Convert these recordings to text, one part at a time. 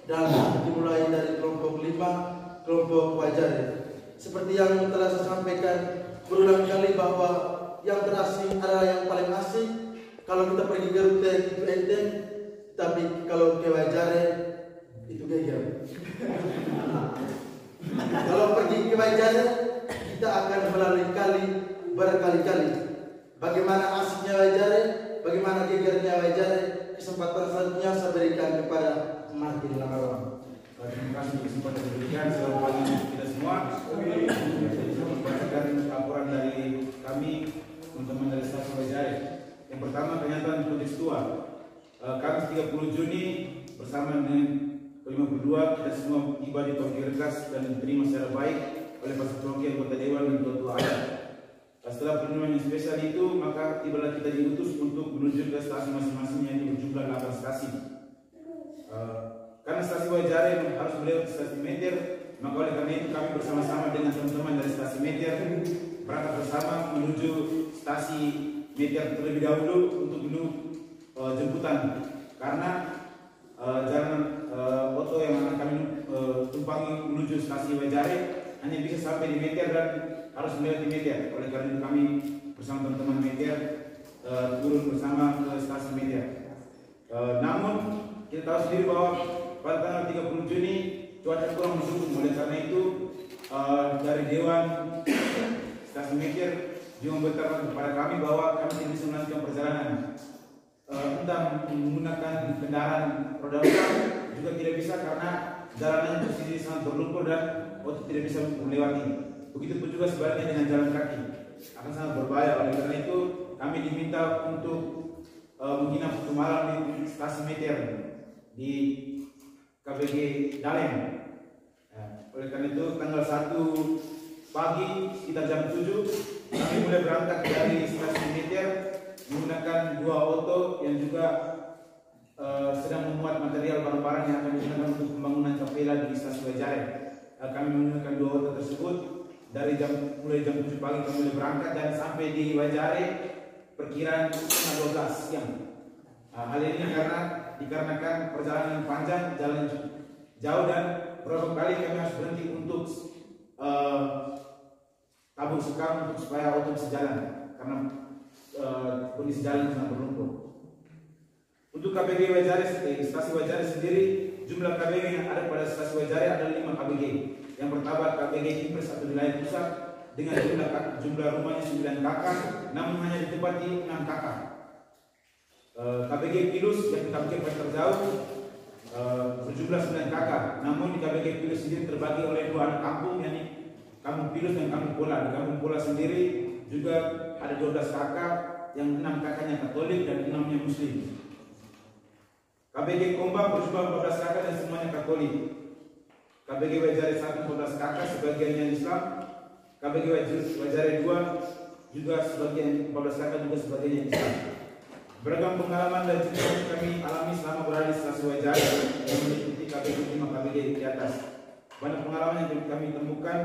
dan dimulai dari kelompok 5, kelompok Wajare. Seperti yang telah saya sampaikan berulang kali bahwa yang terasing adalah yang paling asing. Kalau kita pergi ke Rute itu enteng, tapi kalau ke Wajare itu geger. Kalau pergi ke Wajare kita akan melalui kali berkali-kali. Bagaimana asiknya Wajare, bagaimana gegernya Wajare, kesempatan selanjutnya saya berikan kepada Martin Langawan. Terima kasih untuk kesempatan yang diberikan. Selamat pagi kita semua. Saya membacakan laporan dari kami teman-teman dari staf Wajare. Yang pertama, kenyataan kontekstual. Kamis 30 Juni bersama dengan ke-52 kita semua tiba di Tongki Regas dan diterima secara baik oleh Pastor Tongki, anggota Dewan dan tua-tua adat. Setelah pertemuan yang spesial itu, maka tibalah kita diutus untuk menuju ke stasi masing-masing yang berjumlah 8 stasi. Karena stasi Wajare harus melewati stasi Meter, maka oleh karena itu kami bersama-sama dengan teman-teman dari stasi Meter berangkat bersama menuju stasi Meter terlebih dahulu untuk jemputan. Karena jalan oto yang akan kami tumpangi menuju stasi Wajare hanya bisa sampai di Meter dan harus melewati Meter. Oleh karena itu kami bersama teman-teman Meter turun bersama ke stasi Meter. Namun kita tahu sendiri bahwa pada tanggal 30 Juni cuaca kurang mendukung. Oleh karena itu dari Dewan stasi Meter juga memberitahukan kepada kami bahwa kami tidak bisa melanjutkan perjalanan. Entah menggunakan kendaraan roda 4 juga tidak bisa karena jalanannya posisi sangat berlumpur dan otot tidak bisa melewati. Begitupun juga sebaliknya dengan jalan kaki akan sangat berbahaya. Oleh karena itu kami diminta untuk menginap satu malam di stasi Meter di KBG Dalem. Oleh karena itu tanggal 1 pagi sekitar jam 7 kami mulai berangkat dari stasi Meter menggunakan 2 oto yang juga sedang memuat material barang-barang yang akan digunakan untuk pembangunan kapela di stasi Wajare. Kami menggunakan 2 oto tersebut dari mulai jam 7 pagi kami mulai berangkat dan sampai di Wajare perkiraan setengah 12 siang. Hal ini dikarenakan perjalanan panjang, jalan jauh dan beberapa kali kami harus berhenti untuk tabung sekam untuk supaya auto bisa jalan karena kondisi jalan sangat berlumpur. Untuk KBG Wajare, stasi Wajare sendiri, jumlah KBG yang ada pada stasi Wajare ada 5 KBG. Yang pertama KBG Impres atau wilayah pusat dengan jumlah rumahnya 9 kakak, namun hanya ditempati 6 kakak. KBG Pilus yang KBG paling terjauh berjumlah 9 kakak, namun di KBG Pilus sendiri terbagi oleh 2 anak kampung, yakni Kampung Pilus dan Kampung Pola. Di Kampung Pola sendiri juga ada 12 kakak, yang 6 kakaknya Katolik dan 6-nya Muslim. KBG Kombang berjumlah 14 kakak dan semuanya Katolik. KBG Wajare 1 14 kakak, sebagiannya Islam. KBG Wajare 2 juga sebagian 14 kakak juga sebagiannya Islam. Beragam pengalaman dan cerita yang kami alami selama berada di stasi Wajare yang meliputi KBG 5 KBG di atas. Banyak pengalaman yang kami temukan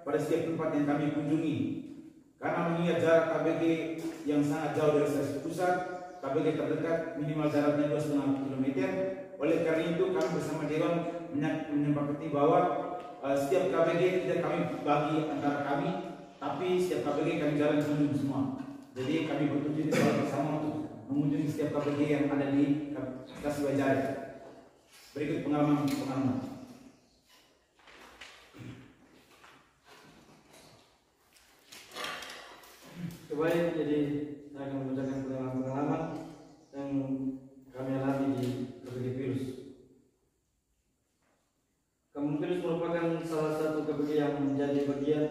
pada setiap tempat yang kami kunjungi. Karena mengingat jarak KBG yang sangat jauh dari stasi pusat, KBG terdekat minimal jaraknya 2,5 km. Oleh karena itu kami bersama Dewan menyepakati bahwa setiap KBG tidak kami bagi antara kami, tapi setiap KBG kami jalan kunjung semua. Jadi kami bertujuan bersama untuk mengunjungi setiap KBG yang ada di stasi Wajare. Berikut pengalaman. Baik, jadi saya akan membacakan pengalaman yang kami alami di KBG Pilus. Kampung Pilus merupakan salah satu KBG yang menjadi bagian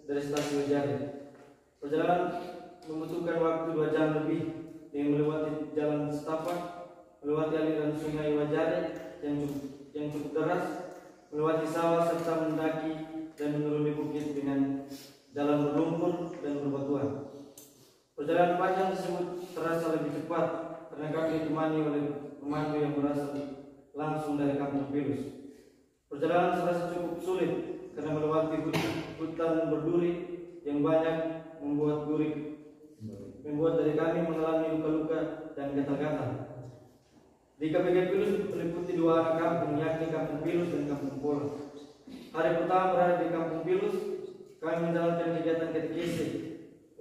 dari stasi Wajare. Perjalanan membutuhkan waktu 2 jam lebih dengan melewati jalan setapak, melewati aliran sungai Wajare yang cukup deras, melewati sawah serta mendaki dan menuruni bukit dengan jalan berlumpur dan berbatuan. Perjalanan panjang tersebut terasa lebih cepat karena kami ditemani oleh pemandu yang berasal langsung dari Kampung Pilus. Perjalanan terasa cukup sulit karena melewati hutan berduri yang banyak membuat dari kami mengalami luka-luka dan gatal-gatal. Di KPG Pilus meliputi 2 anak kampung, yakni Kampung Pilus dan Kampung Pola. Hari pertama berada di Kampung Pilus, kami menjalankan kegiatan katekese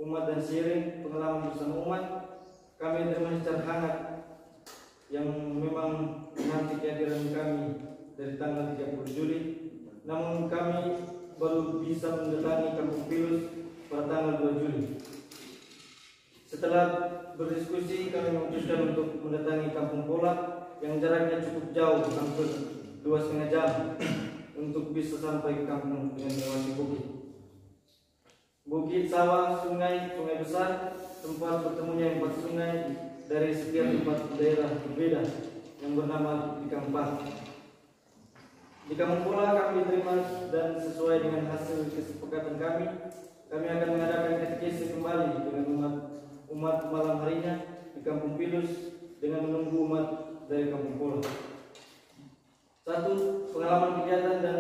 umat dan sharing pengalaman bersama umat. Kami terima secara hangat yang memang menanti kehadiran kami dari tanggal 30 Juli. Namun kami baru bisa mendatangi Kampung Pilus pada tanggal 2 Juli. Setelah berdiskusi, kami memutuskan untuk mendatangi Kampung Pola yang jaraknya cukup jauh, hampir 2,5 jam, untuk bisa sampai ke kampung dengan melewati bukit, sawah, sungai besar, tempat bertemunya 4 sungai dari sekian tempat daerah berbeda yang bernama di Kampung. Di Kampung Pola kami diterima dan sesuai dengan hasil kesepakatan kami akan mengadakan katekese kembali dengan umat malam harinya di Kampung Pilus dengan menunggu umat dari Kampung Pola. 1. Pengalaman kegiatan dan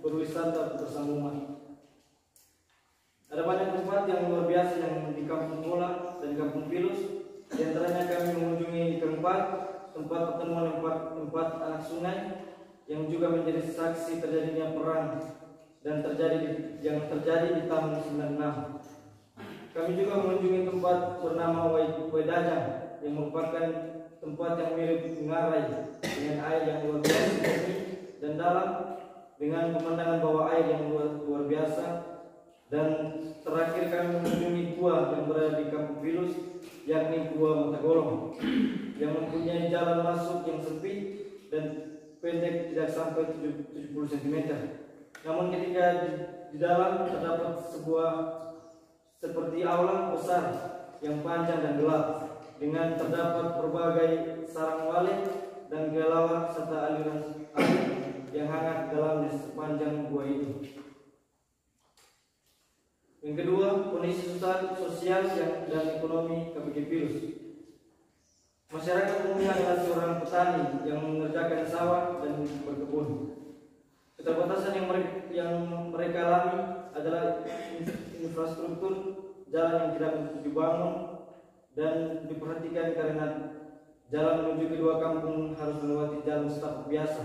berwisata bersama umat. Ada banyak tempat yang luar biasa yang di Kampung Pola dan Kampung Pilus. Di antaranya kami mengunjungi tempat pertemuan 4 anak sungai yang juga menjadi saksi terjadinya perang dan yang terjadi di tahun 96. Kami juga mengunjungi tempat bernama Wedajang yang merupakan tempat yang mirip ngarai dengan air yang luar biasa dan dalam, dengan pemandangan bawah air yang luar biasa. Dan terakhir kami mengunjungi gua yang berada di Kampung Pilus, yakni Gua Matagolong, yang mempunyai jalan masuk yang sempit dan pendek tidak sampai 70 cm. Namun ketika di dalam terdapat sebuah seperti aula besar yang panjang dan gelap, dengan terdapat berbagai sarang walet dan kelawar serta aliran air yang hangat dalam di sepanjang gua itu. Yang kedua, kondisi sosial dan ekonomi KPG Pilus. Masyarakat umumnya adalah seorang petani yang mengerjakan sawah dan berkebun. Keterbatasan yang mereka alami adalah infrastruktur jalan yang tidak dibangun dan diperhatikan karena jalan menuju kedua kampung harus melewati jalan setapak biasa.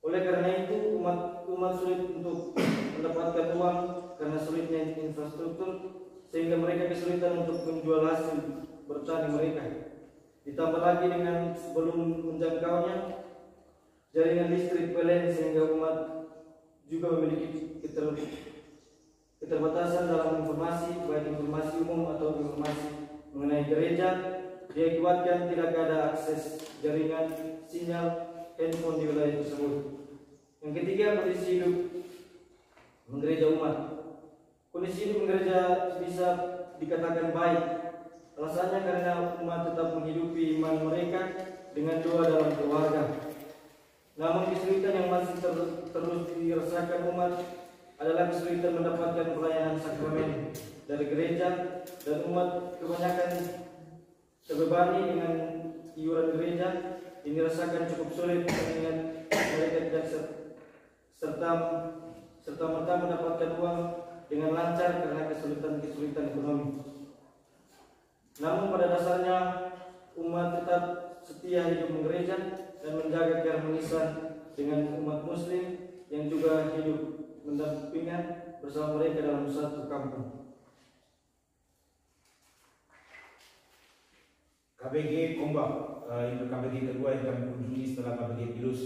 Oleh karena itu umat sulit untuk mendapatkan uang karena sulitnya infrastruktur, sehingga mereka kesulitan untuk menjual hasil bertani mereka. Ditambah lagi dengan belum menjangkaunya jaringan listrik PLN, sehingga umat juga memiliki keterbatasan dalam informasi, baik informasi umum atau informasi mengenai gereja, diakibatkan tidak ada akses jaringan sinyal handphone di wilayah tersebut. Yang ketiga, kondisi hidup menggereja umat. Kondisi hidup menggereja bisa dikatakan baik. Alasannya karena umat tetap menghidupi iman mereka dengan doa dalam keluarga. Namun kesulitan yang masih terus dirasakan umat adalah kesulitan mendapatkan pelayanan sakramen dari gereja, dan umat kebanyakan terbebani dengan iuran gereja. Ini dirasakan cukup sulit mengingat mereka tidak serta merta mendapatkan uang dengan lancar karena kesulitan ekonomi. Namun pada dasarnya umat tetap setia hidup menggereja dan menjaga keharmonisan dengan umat muslim yang juga hidup mendampingan bersama mereka dalam satu kampung. KPG Kombak, itu KPG kedua yang kami kunjungi setelah KPG Pilus.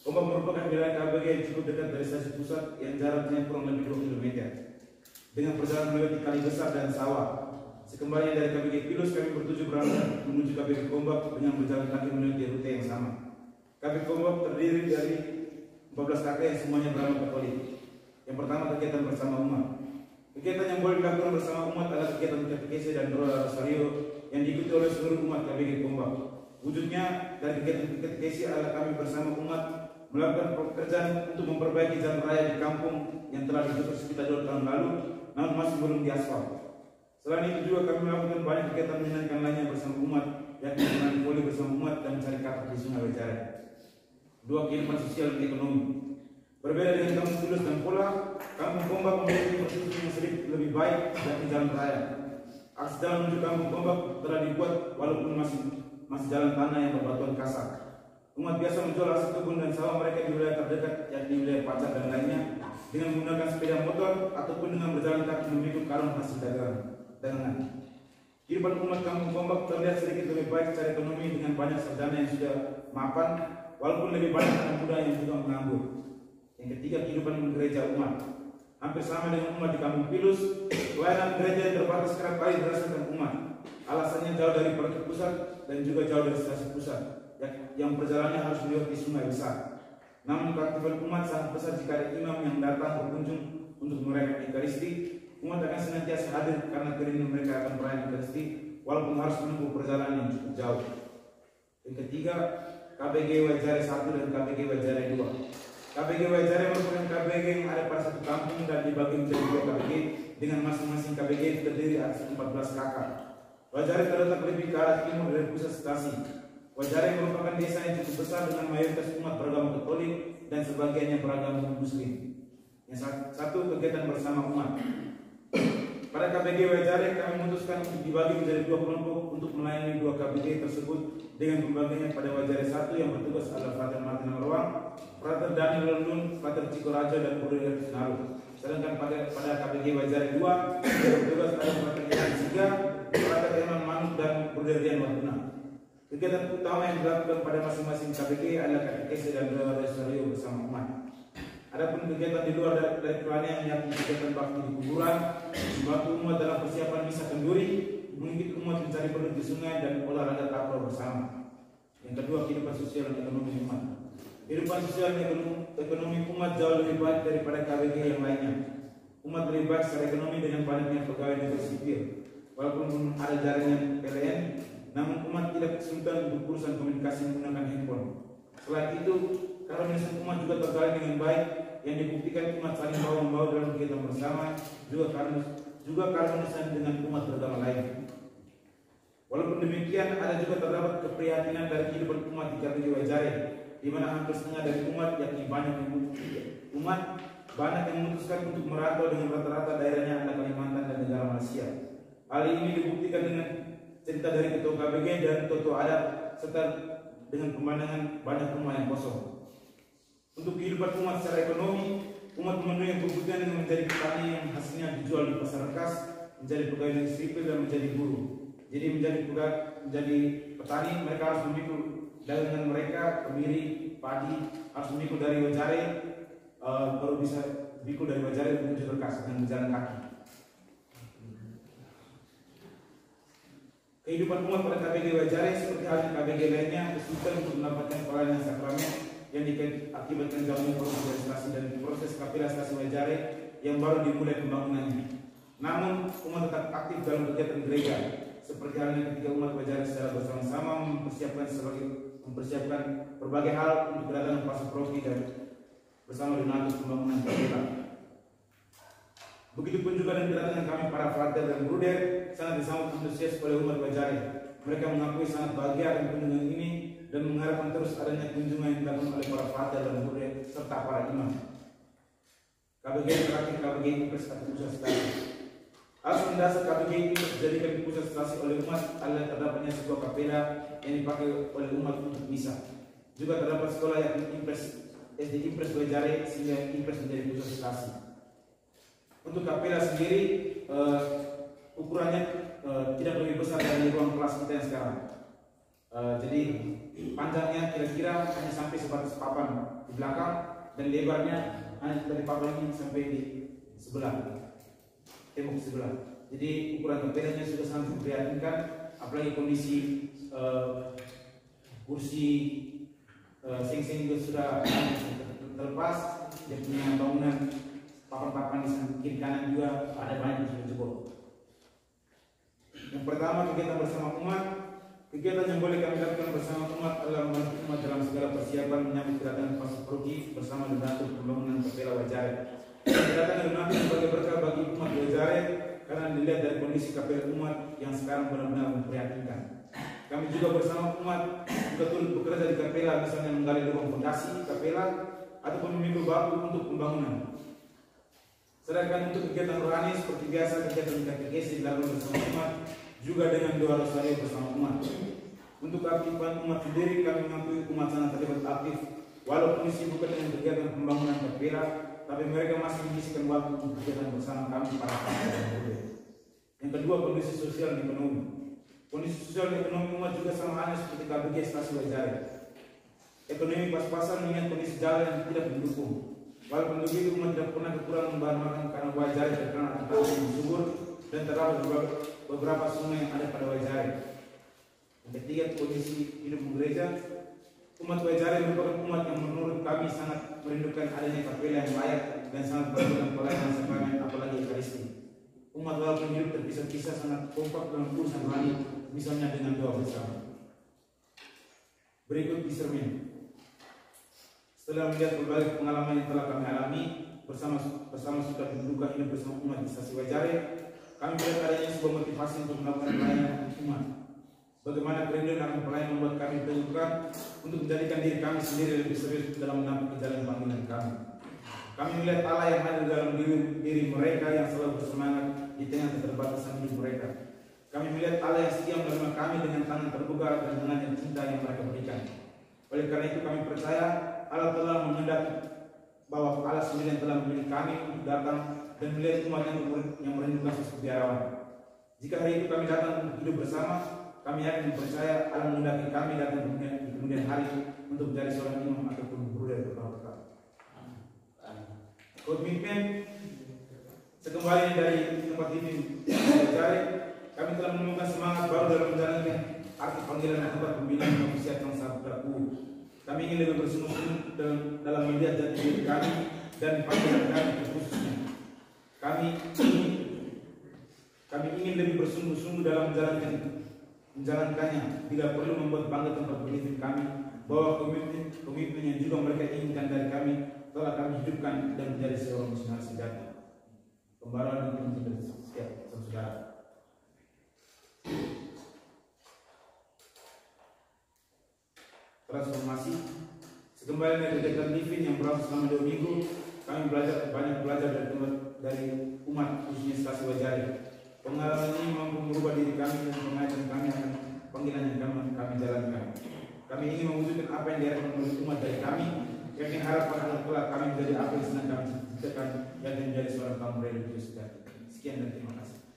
Kombak merupakan wilayah KPG yang cukup dekat dari stasiun pusat yang jaraknya kurang lebih 2 km. Dengan perjalanan melewati kali besar dan sawah. Sekembalinya dari KPG Pilus, kami bertujuh berangkat menuju KPG Kombak dengan berjalan kaki melewati rute yang sama. KPG Kombak terdiri dari 14 kakak yang semuanya beramal Katolik. Yang pertama, kegiatan bersama umat. Kegiatan yang boleh dilakukan bersama umat adalah kegiatan katekese dan doa rosario yang diikuti oleh seluruh umat KPG Kombak. Wujudnya dari kegiatan katekese adalah kami bersama umat melakukan pekerjaan untuk memperbaiki jalan raya di kampung yang telah ditutup sekitar 2 tahun lalu, namun masih belum diaspal. Selain itu juga kami melakukan banyak kegiatan menyenangkan lainnya bersama umat, yakni menanam voli bersama umat dan mencari kapak di Sungai Wejare. 2. Kehidupan sosial dan ekonomi. Berbeda dengan Kampung Pilus dan Pola, Kampung Kombak memiliki infrastruktur yang sedikit lebih baik dari jalan raya. Akses jalan menuju Kampung Kombak telah dibuat walaupun masih masih jalan tanah yang berbatuan kasar. Umat biasa menjual hasil kebun dan sawah mereka di wilayah terdekat, yakni wilayah Pacar dan lainnya, dengan menggunakan sepeda motor ataupun dengan berjalan kaki memikul karung hasil dagangan. Kehidupan umat Kampung Gombak terlihat sedikit lebih baik secara ekonomi dengan banyak sarjana yang sudah mapan, walaupun lebih banyak anak muda yang juga menganggur. Yang ketiga, kehidupan gereja umat. Hampir sama dengan umat di Kampung Pilus, pelayanan gereja yang terbatas kerap kali dirasakan umat. Alasannya jauh dari parkir pusat dan juga jauh dari stasiun pusat, yang perjalanannya harus melewati sungai besar. Namun keaktifan umat sangat besar jika ada imam yang datang berkunjung untuk merayakan Ekaristi. Umat akan senantiasa hadir karena kerinduan mereka akan perayaan Ekaristi, walaupun harus menempuh perjalanan yang cukup jauh. Yang ketiga, KBG Wajare 1 dan KBG Wajare 2. KBG Wajare merupakan KBG yang ada pada satu kampung dan dibagi menjadi 2 KBG dengan masing-masing KBG terdiri atas 14 kakak. Wajare terletak lebih ke arah timur dari pusat stasi. Wajare merupakan desa yang cukup besar dengan mayoritas umat beragama Katolik dan sebagiannya beragama Muslim. Yang satu, kegiatan bersama umat. Pada KBG Wajare kami memutuskan untuk dibagi menjadi 2 kelompok untuk melayani 2 KBG tersebut dengan pembagiannya pada Wajare 1 yang bertugas adalah Frater Martin Maruang, Frater Daniel Lundun, Frater Ciko Raja dan Bruder Sinaru. Sedangkan pada KBG Wajare 2 yang bertugas adalah Frater Ian Siga, Frater Eman Manuk dan Bruder Rian Waduna. Kegiatan utama yang dilakukan pada masing-masing KBG adalah katekesi dan doa rosario bersama umat. Adapun kegiatan di luar dari kerohanian yakni kegiatan bakti di kuburan, membantu umat dalam persiapan misa kenduri, mengikuti umat mencari perut di sungai dan olahraga takraw bersama. Yang kedua, kehidupan sosial dan ekonomi umat. Kehidupan sosial dan ekonomi umat jauh lebih baik daripada KBG yang lainnya. Umat lebih baik secara ekonomi dengan banyaknya pegawai negeri sipil. Walaupun ada jaringan PLN, namun umat tidak kesulitan untuk urusan komunikasi menggunakan handphone. Selain itu, karunia umat juga terjalin dengan baik, yang dibuktikan umat saling bawa-membawa dalam kegiatan bersama, juga karunia dengan umat beragama lain. Walaupun demikian, ada juga terdapat keprihatinan dari kehidupan umat di KBG Wajare, di mana hampir setengah dari umat, yakni banyak yang memutuskan untuk merantau dengan rata-rata daerahnya adalah Kalimantan dan negara Malaysia. Hal ini dibuktikan dengan cerita dari ketua KBG dan ketua adat serta dengan pemandangan banyak rumah yang kosong. Untuk kehidupan umat secara ekonomi, umat memenuhi kebutuhan dengan menjadi petani yang hasilnya dijual di pasar kas, menjadi pegawai negeri sipil dan menjadi buruh. Jadi menjadi petani, mereka harus memikul dagangan mereka, kemiri, padi, harus memikul dari Wajare, baru bisa memikul dari Wajare menuju ke kas dengan berjalan kaki. Kehidupan umat pada KBG Wajare seperti halnya KBG lainnya kesulitan untuk mendapatkan pelayanan sakramen yang diakibatkan jauhnya proses registrasi dan proses kapila stasi Wajare yang baru dimulai pembangunannya. Namun umat tetap aktif dalam kegiatan gereja seperti halnya ketika umat Wajare secara bersama-sama mempersiapkan berbagai hal untuk kedatangan pastor Profi dan bersama donatur pembangunan kapila. Begitupun juga dengan kedatangan kami para frater dan bruder sangat disambut antusias oleh umat Wajare. Mereka mengakui sangat bahagia dengan kunjungan ini dan mengharapkan terus adanya kunjungan yang dilakukan oleh para frater dan bruder serta para imam. KBG terakhir, KBG Impres atau pusat stasi. Harus mendasar KBG ini dijadikan pusat stasi oleh umat adalah terdapatnya sebuah kapela yang dipakai oleh umat untuk misa. Juga terdapat sekolah yakni Impres SD Impres Wajare sehingga Impres menjadi pusat stasi. Untuk kapela sendiri ukurannya tidak lebih besar dari ruang kelas kita yang sekarang. Jadi panjangnya kira-kira hanya sampai sebatas papan di belakang dan lebarnya hanya dari papan ini sampai di sebelah tembok sebelah. Jadi ukuran kapelanya sudah sangat memprihatinkan, apalagi kondisi kursi seng-seng juga sudah terlepas, dia punya bangunan papan-papan di samping kiri kanan juga ada banyak yang sudah jebol. Yang pertama, kegiatan bersama umat. Kegiatan yang boleh kami lakukan bersama umat adalah membantu umat dalam segala persiapan menyambut kedatangan pastor Progi bersama donatur pembangunan kapela Wajare. Kedatangan donatur sebagai berkah bagi umat Wajare karena dilihat dari kondisi kapela umat yang sekarang benar-benar memprihatinkan. Kami juga bersama umat betul bekerja di kapela, misalnya menggali lubang fondasi kapela ataupun memikul batu untuk pembangunan. Sedangkan untuk kegiatan rohani seperti biasa kegiatan katekesi dilakukan bersama umat juga dengan doa rosario bersama umat. Untuk keaktifan umat sendiri, kami mengakui umat sangat terlibat aktif. Walaupun disibukkan dengan kegiatan pembangunan kapela, tapi mereka masih menyisihkan waktu untuk kegiatan bersama kami para pemuda. Yang kedua, kondisi sosial dan ekonomi. Kondisi sosial dan ekonomi umat juga sama halnya seperti KBG Stasi Wajare. Ekonomi pas-pasan mengingat kondisi jalan yang tidak mendukung. Walaupun begitu, umat tidak pernah kekurangan bahan makan karena Wajare terkenal akan tanah yang subur dan terdapat beberapa sungai yang ada pada Wajare. Yang ketiga, kondisi hidup gereja. Umat Wajare merupakan umat yang menurut kami sangat merindukan adanya kapela yang layak dan sangat membutuhkan pelayanan sakramen, apalagi Ekaristi. Umat walaupun hidup terpisah-pisah sangat kompak dalam urusan rohani, misalnya dengan doa bersama. Berikut disermin. Setelah melihat berbagai pengalaman yang telah kami alami bersama suka dan duka hidup bersama umat di Stasi Wajare, kami melihat adanya sebuah motivasi untuk melakukan pelayanan umat. Bagaimana kerinduan akan pelayanan membuat kami diteguhkan untuk menjadikan diri kami sendiri lebih serius dalam menampung jalan panggilan kami. Kami melihat Allah yang ada dalam diri mereka yang selalu bersemangat di tengah keterbatasan hidup mereka. Kami melihat Allah yang setia menerima kami dengan tangan terbuka dan dengan yang cinta yang mereka berikan. Oleh karena itu kami percaya Allah telah mengendaki bahwa Allah sendiri yang telah memilih kami untuk datang dan melihat umat yang merindukan sosok biarawan. Jika hari itu kami datang untuk hidup bersama, kami yakin percaya Allah mengendaki kami datang di kemudian hari untuk menjadi seorang imam ataupun guru dari berkata. Komitmen sekembali dari tempat ini Wajare, kami telah menemukan semangat baru dalam menjalankan arti panggilan dan tempat pembinaan manusia yang sangat berlaku. Kami ingin lebih bersungguh-sungguh dalam melihat jati diri kami dan panggilan kami khususnya. Kami ingin lebih bersungguh-sungguh dalam menjalankannya. Bila perlu membuat bangga tempat pemimpin kami bahwa komitmen yang juga mereka inginkan dari kami telah kami hidupkan dan menjadi seorang misionaris sejati. Pembaruan dan pendidikan setiap saudara. Transformasi. Sekembali dari kegiatan living yang berlangsung selama 2 minggu, kami banyak belajar dari umat khususnya Stasi Wajare. Pengalaman ini mampu merubah diri kami dan mengajarkan kami akan panggilan yang kami jalankan. Kami ingin mewujudkan apa yang diharapkan oleh umat dari kami. Yakin harapan agar kelak kami menjadi apa yang sedang kami ciptakan, yakni menjadi seorang kaum religius sejati. Sekian dan terima kasih.